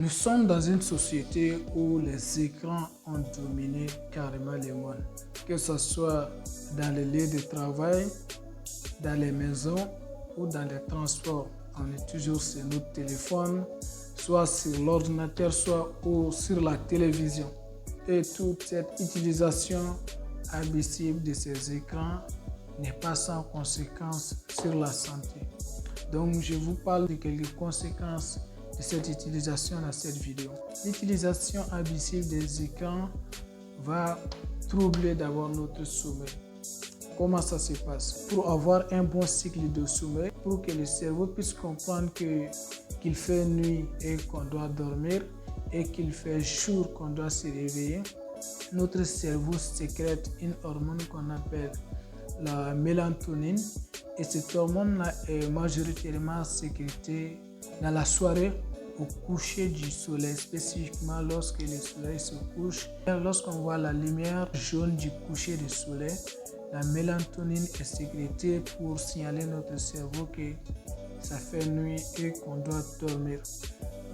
Nous sommes dans une société où les écrans ont dominé carrément le monde, que ce soit dans les lieux de travail, dans les maisons ou dans les transports. On est toujours sur notre téléphone, soit sur l'ordinateur, soit sur la télévision. Et toute cette utilisation abusive de ces écrans n'est pas sans conséquences sur la santé. Donc, je vous parle de quelques conséquences de cette utilisation dans cette vidéo. L'utilisation abusive des écrans va troubler d'abord notre sommeil. Comment ça se passe? Pour avoir un bon cycle de sommeil, pour que le cerveau puisse comprendre qu'il fait nuit et qu'on doit dormir et qu'il fait jour qu'on doit se réveiller, notre cerveau sécrète une hormone qu'on appelle la mélatonine, et cette hormone-là est majoritairement sécrétée dans la soirée au coucher du soleil, spécifiquement lorsque le soleil se couche. Lorsqu'on voit la lumière jaune du coucher du soleil, la mélatonine est sécrétée pour signaler à notre cerveau que ça fait nuit et qu'on doit dormir.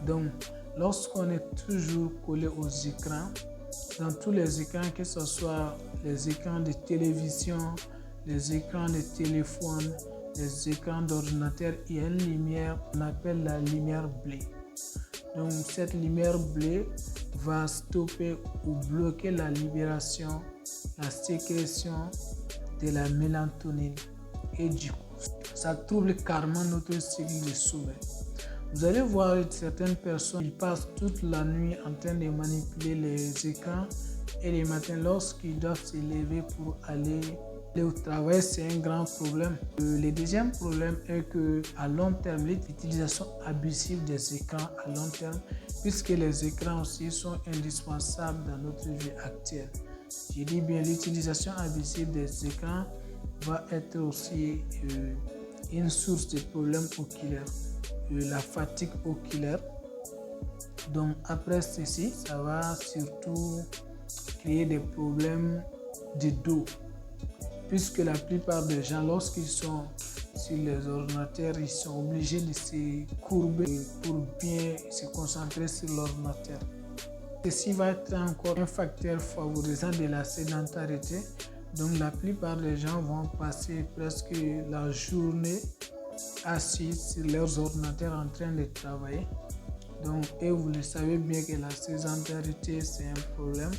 Donc, lorsqu'on est toujours collé aux écrans, dans tous les écrans, que ce soit les écrans de télévision, les écrans de téléphone, les écrans d'ordinateur, il y a une lumière qu'on appelle la lumière bleue. Donc cette lumière bleue va stopper ou bloquer la libération, la sécrétion de la mélatonine. Et du coup, ça trouble carrément notre cycle de sommeil. Vous allez voir certaines personnes qui passent toute la nuit en train de manipuler les écrans et le matin, lorsqu'ils doivent se lever pour aller au travail, c'est un grand problème. Le deuxième problème est qu'à long terme, l'utilisation abusive des écrans à long terme, puisque les écrans aussi sont indispensables dans notre vie actuelle. Je dis bien, l'utilisation abusive des écrans va être aussi une source de problèmes oculaires. La fatigue oculaire. Donc après ceci, ça va surtout créer des problèmes de dos, puisque la plupart des gens, lorsqu'ils sont sur les ordinateurs, ils sont obligés de se courber pour bien se concentrer sur l'ordinateur. Ceci va être encore un facteur favorisant de la sédentarité. Donc la plupart des gens vont passer presque la journée assis sur leurs ordinateurs en train de travailler. Donc, et vous le savez bien que la sédentarité, c'est un problème.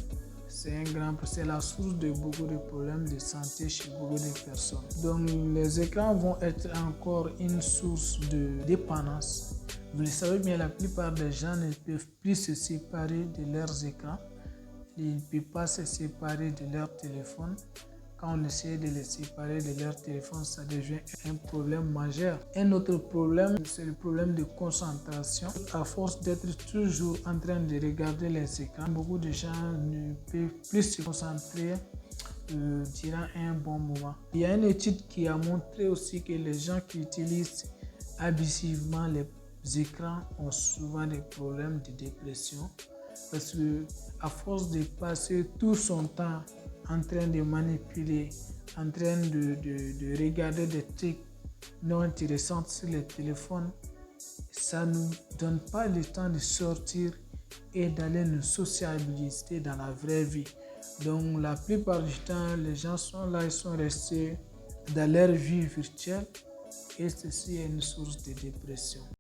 C'est la source de beaucoup de problèmes de santé chez beaucoup de personnes. Donc, les écrans vont être encore une source de dépendance. Vous le savez bien, la plupart des gens ne peuvent plus se séparer de leurs écrans. Ils ne peuvent pas se séparer de leur téléphone. Quand on essaie de les séparer de leur téléphone, ça devient un problème majeur. Un autre problème, c'est le problème de concentration. À force d'être toujours en train de regarder les écrans, beaucoup de gens ne peuvent plus se concentrer durant un bon moment. Il y a une étude qui a montré aussi que les gens qui utilisent abusivement les écrans ont souvent des problèmes de dépression, parce que à force de passer tout son temps en train de manipuler, en train de regarder des trucs non intéressants sur le téléphone, ça ne nous donne pas le temps de sortir et d'aller nous sociabiliser dans la vraie vie. Donc la plupart du temps, les gens sont là, ils sont restés dans leur vie virtuelle, et ceci est une source de dépression.